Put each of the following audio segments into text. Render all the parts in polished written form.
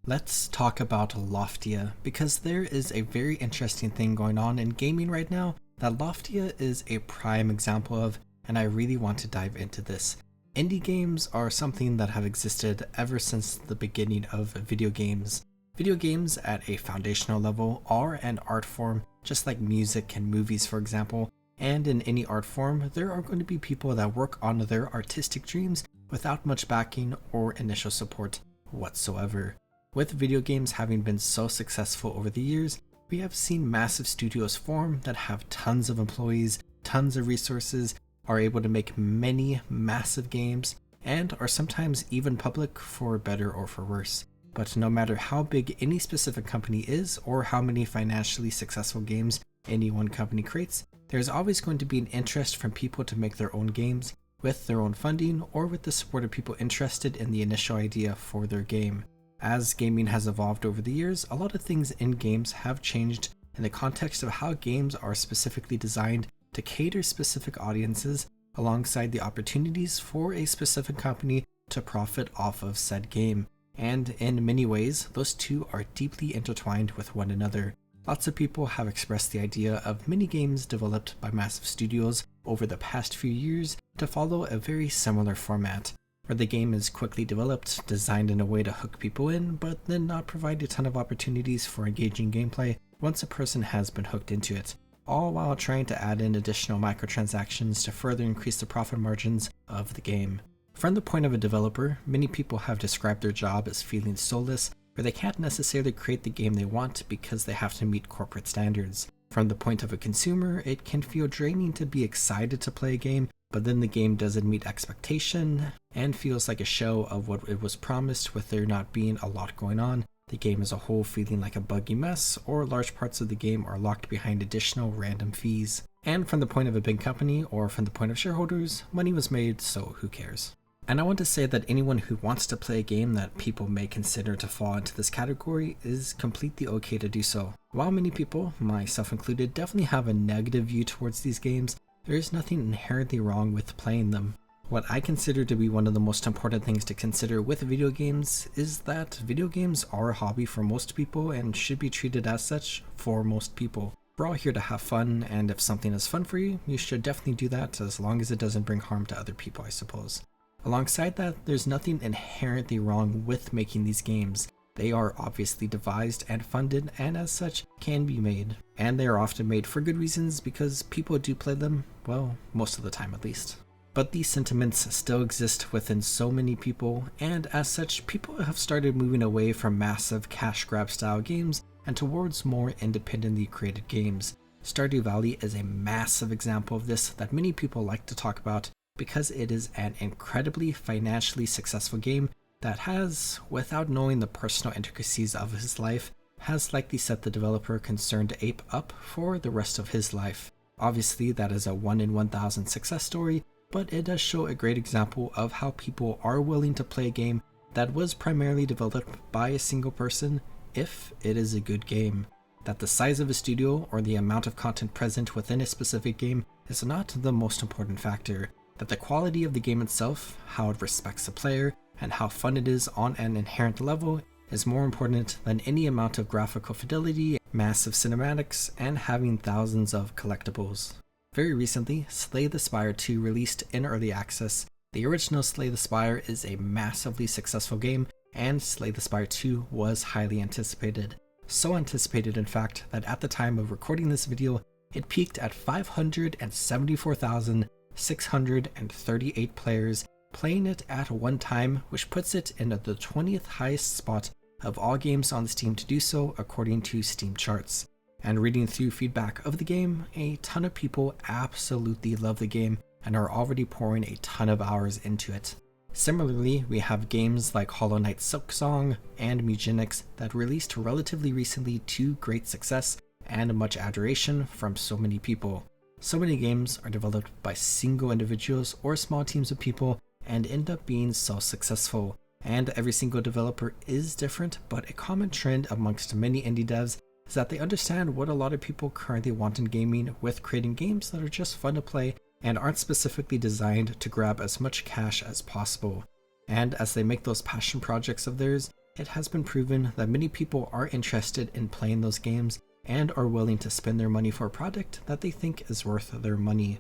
Let's talk about Loftia, because there is a very interesting thing going on in gaming right now that Loftia is a prime example of, and I really want to dive into this. Indie games are something that have existed ever since the beginning of video games. Video games at a foundational level are an art form, just like music and movies, for example, and in any art form, there are going to be people that work on their artistic dreams without much backing or initial support whatsoever. With video games having been so successful over the years, we have seen massive studios form that have tons of employees, tons of resources, are able to make many massive games, and are sometimes even public for better or for worse. But no matter how big any specific company is or how many financially successful games any one company creates, there's always going to be an interest from people to make their own games with their own funding or with the support of people interested in the initial idea for their game. As gaming has evolved over the years, a lot of things in games have changed in the context of how games are specifically designed to cater specific audiences alongside the opportunities for a specific company to profit off of said game. And in many ways, those two are deeply intertwined with one another. Lots of people have expressed the idea of mini games developed by massive studios over the past few years to follow a very similar format, where the game is quickly developed, designed in a way to hook people in, but then not provide a ton of opportunities for engaging gameplay once a person has been hooked into it, all while trying to add in additional microtransactions to further increase the profit margins of the game. From the point of a developer, many people have described their job as feeling soulless, where they can't necessarily create the game they want because they have to meet corporate standards. From the point of a consumer, it can feel draining to be excited to play a game, but then the game doesn't meet expectation and feels like a show of what it was promised, with there not being a lot going on, the game as a whole feeling like a buggy mess, or large parts of the game are locked behind additional random fees. And from the point of a big company, or from the point of shareholders, money was made, so who cares? And I want to say that anyone who wants to play a game that people may consider to fall into this category is completely okay to do so. While many people, myself included, definitely have a negative view towards these games, there is nothing inherently wrong with playing them. What I consider to be one of the most important things to consider with video games is that video games are a hobby for most people and should be treated as such for most people. We're all here to have fun, and if something is fun for you, you should definitely do that as long as it doesn't bring harm to other people, I suppose. Alongside that, there's nothing inherently wrong with making these games. They are obviously devised and funded, and as such can be made. And they are often made for good reasons because people do play them, well, most of the time at least. But these sentiments still exist within so many people, and as such, people have started moving away from massive cash grab style games and towards more independently created games. Stardew Valley is a massive example of this that many people like to talk about because it is an incredibly financially successful game that has, without knowing the personal intricacies of his life, has likely set the developer concerned to ape up for the rest of his life. Obviously, that is a 1 in 1,000 success story, but it does show a great example of how people are willing to play a game that was primarily developed by a single person if it is a good game. That the size of a studio or the amount of content present within a specific game is not the most important factor. That the quality of the game itself, how it respects the player, and how fun it is on an inherent level is more important than any amount of graphical fidelity, massive cinematics, and having thousands of collectibles. Very recently, Slay the Spire 2 released in early access. The original Slay the Spire is a massively successful game, and Slay the Spire 2 was highly anticipated. So anticipated, in fact, that at the time of recording this video, it peaked at 574,638 players playing it at one time, which puts it in the 20th highest spot of all games on Steam to do so according to Steam charts. And reading through feedback of the game, a ton of people absolutely love the game and are already pouring a ton of hours into it. Similarly, we have games like Hollow Knight Silksong and Mugenics that released relatively recently to great success and much adoration from so many people. So many games are developed by single individuals or small teams of people and end up being so successful. And every single developer is different, but a common trend amongst many indie devs is that they understand what a lot of people currently want in gaming, with creating games that are just fun to play and aren't specifically designed to grab as much cash as possible. And as they make those passion projects of theirs, it has been proven that many people are interested in playing those games and are willing to spend their money for a product that they think is worth their money.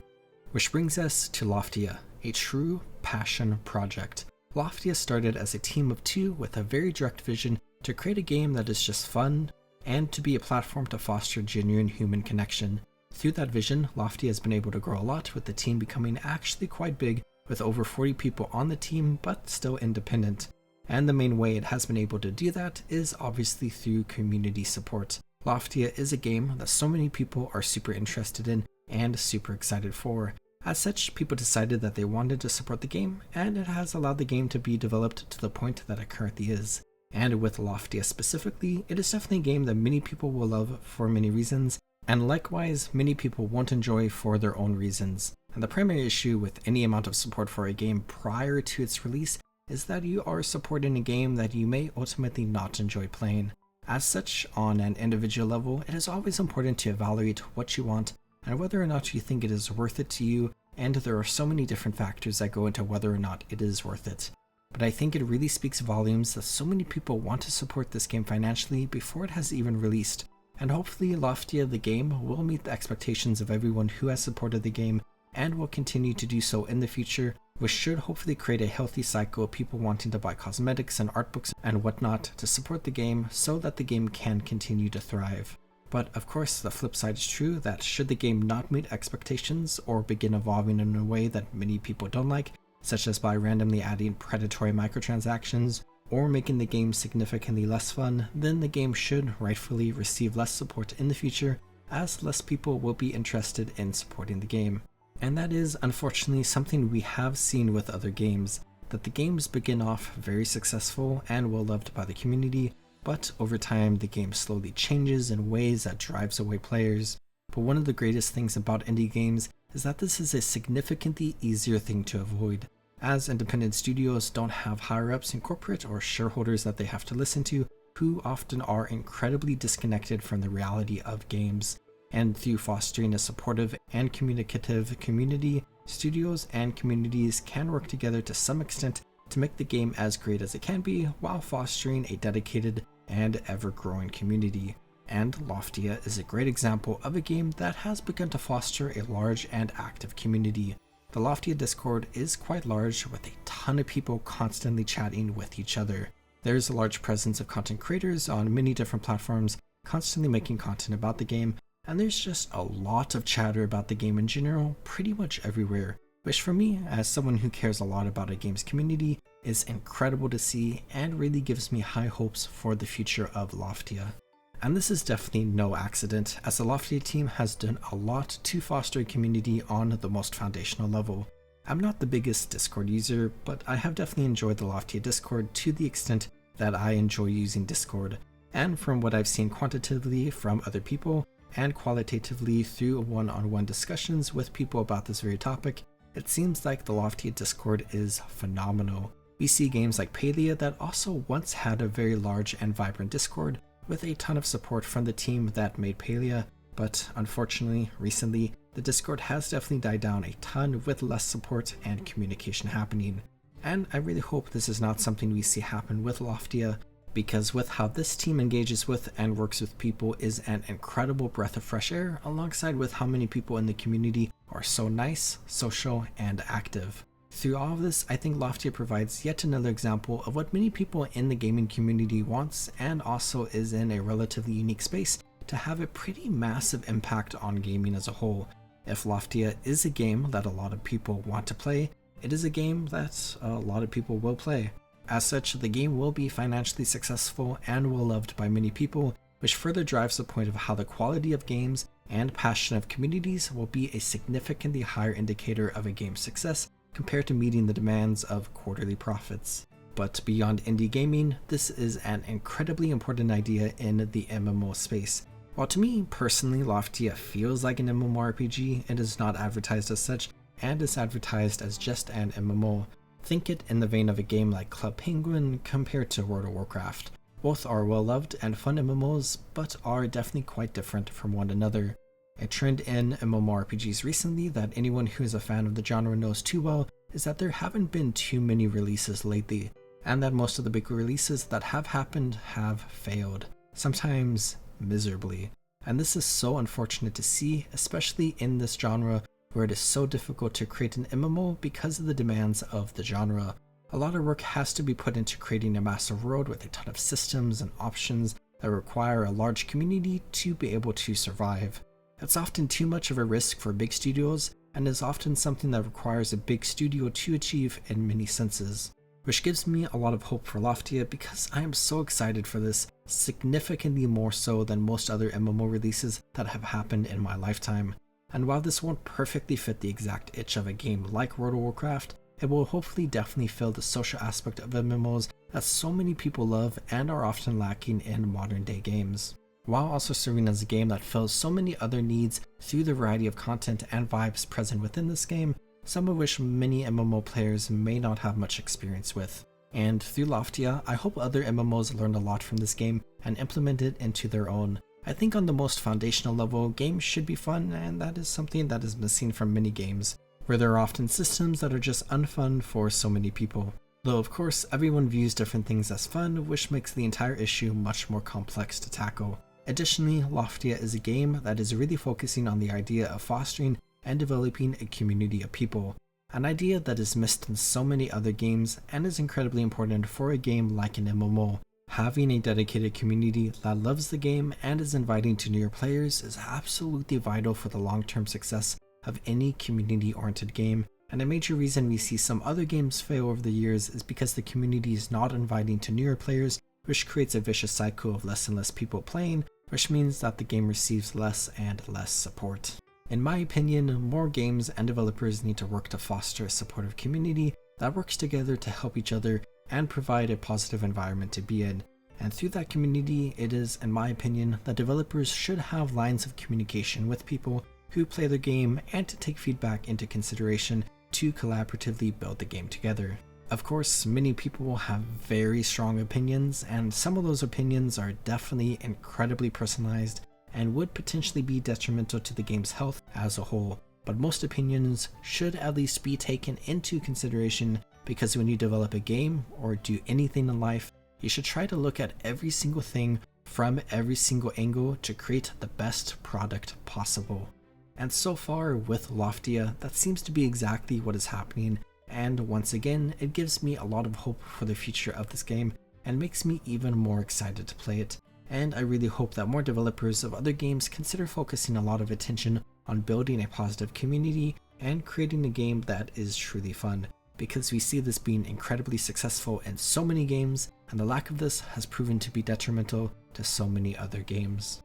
Which brings us to Loftia, a true passion project. Loftia started as a team of 2 with a very direct vision to create a game that is just fun and to be a platform to foster genuine human connection. Through that vision, Loftia has been able to grow a lot, with the team becoming actually quite big, with over 40 people on the team, but still independent. And the main way it has been able to do that is obviously through community support. Loftia is a game that so many people are super interested in and super excited for. As such, people decided that they wanted to support the game, and it has allowed the game to be developed to the point that it currently is. And with Loftia specifically, it is definitely a game that many people will love for many reasons, and likewise, many people won't enjoy for their own reasons. And the primary issue with any amount of support for a game prior to its release is that you are supporting a game that you may ultimately not enjoy playing. As such, on an individual level, it is always important to evaluate what you want and whether or not you think it is worth it to you, and there are so many different factors that go into whether or not it is worth it. But I think it really speaks volumes that so many people want to support this game financially before it has even released. And hopefully Loftia the game will meet the expectations of everyone who has supported the game and will continue to do so in the future, which should hopefully create a healthy cycle of people wanting to buy cosmetics and art books and whatnot to support the game so that the game can continue to thrive. But of course, the flip side is true, that should the game not meet expectations or begin evolving in a way that many people don't like, such as by randomly adding predatory microtransactions or making the game significantly less fun, then the game should rightfully receive less support in the future, as less people will be interested in supporting the game. And that is unfortunately something we have seen with other games, that the games begin off very successful and well loved by the community, but over time the game slowly changes in ways that drives away players. But one of the greatest things about indie games is that this is a significantly easier thing to avoid, as independent studios don't have higher-ups in corporate or shareholders that they have to listen to, who often are incredibly disconnected from the reality of games. And through fostering a supportive and communicative community, studios and communities can work together to some extent to make the game as great as it can be, while fostering a dedicated and ever-growing community. And Loftia is a great example of a game that has begun to foster a large and active community. The Loftia Discord is quite large, with a ton of people constantly chatting with each other. There's a large presence of content creators on many different platforms, constantly making content about the game, and there's just a lot of chatter about the game in general, pretty much everywhere, which for me, as someone who cares a lot about a game's community, is incredible to see and really gives me high hopes for the future of Loftia. And this is definitely no accident, as the Loftia team has done a lot to foster a community on the most foundational level. I'm not the biggest Discord user, but I have definitely enjoyed the Loftia Discord to the extent that I enjoy using Discord, and from what I've seen quantitatively from other people, and qualitatively through one-on-one discussions with people about this very topic, it seems like the Loftia Discord is phenomenal. We see games like Palia that also once had a very large and vibrant Discord, with a ton of support from the team that made Palia, but unfortunately, recently, the Discord has definitely died down a ton with less support and communication happening. And I really hope this is not something we see happen with Loftia, because with how this team engages with and works with people is an incredible breath of fresh air, alongside with how many people in the community are so nice, social, and active. Through all of this, I think Loftia provides yet another example of what many people in the gaming community wants, and also is in a relatively unique space to have a pretty massive impact on gaming as a whole. If Loftia is a game that a lot of people want to play, it is a game that a lot of people will play. As such, the game will be financially successful and well loved by many people, which further drives the point of how the quality of games and passion of communities will be a significantly higher indicator of a game's success compared to meeting the demands of quarterly profits. But beyond indie gaming, this is an incredibly important idea in the MMO space. While to me personally Loftia feels like an MMORPG, it is not advertised as such, and is advertised as just an MMO. Think it in the vein of a game like Club Penguin compared to World of Warcraft. Both are well loved and fun MMOs, but are definitely quite different from one another. A trend in MMORPGs recently that anyone who is a fan of the genre knows too well is that there haven't been too many releases lately. and that most of the big releases that have happened have failed, sometimes miserably. And this is so unfortunate to see, especially in this genre where it is so difficult to create an MMO because of the demands of the genre. A lot of work has to be put into creating a massive world with a ton of systems and options that require a large community to be able to survive. It's often too much of a risk for big studios, and is often something that requires a big studio to achieve in many senses. Which gives me a lot of hope for Loftia because I am so excited for this, significantly more so than most other MMO releases that have happened in my lifetime. And while this won't perfectly fit the exact itch of a game like World of Warcraft, it will hopefully definitely fill the social aspect of MMOs that so many people love and are often lacking in modern day games, while also serving as a game that fills so many other needs through the variety of content and vibes present within this game, some of which many MMO players may not have much experience with. And through Loftia, I hope other MMOs learn a lot from this game and implement it into their own. I think on the most foundational level, games should be fun, and that is something that is missing from many games, where there are often systems that are just unfun for so many people. Though of course, everyone views different things as fun, which makes the entire issue much more complex to tackle. Additionally, Loftia is a game that is really focusing on the idea of fostering and developing a community of people, an idea that is missed in so many other games and is incredibly important for a game like an MMO. Having a dedicated community that loves the game and is inviting to newer players is absolutely vital for the long-term success of any community-oriented game, and a major reason we see some other games fail over the years is because the community is not inviting to newer players, which creates a vicious cycle of less and less people playing, which means that the game receives less and less support. In my opinion, more games and developers need to work to foster a supportive community that works together to help each other and provide a positive environment to be in. And through that community, it is, in my opinion, that developers should have lines of communication with people who play the game and to take feedback into consideration to collaboratively build the game together. Of course, many people will have very strong opinions, and some of those opinions are definitely incredibly personalized and would potentially be detrimental to the game's health as a whole. But most opinions should at least be taken into consideration, because when you develop a game or do anything in life, you should try to look at every single thing from every single angle to create the best product possible. And so far with Loftia, that seems to be exactly what is happening, and once again, it gives me a lot of hope for the future of this game and makes me even more excited to play it. And I really hope that more developers of other games consider focusing a lot of attention on building a positive community and creating a game that is truly fun, because we see this being incredibly successful in so many games, and the lack of this has proven to be detrimental to so many other games.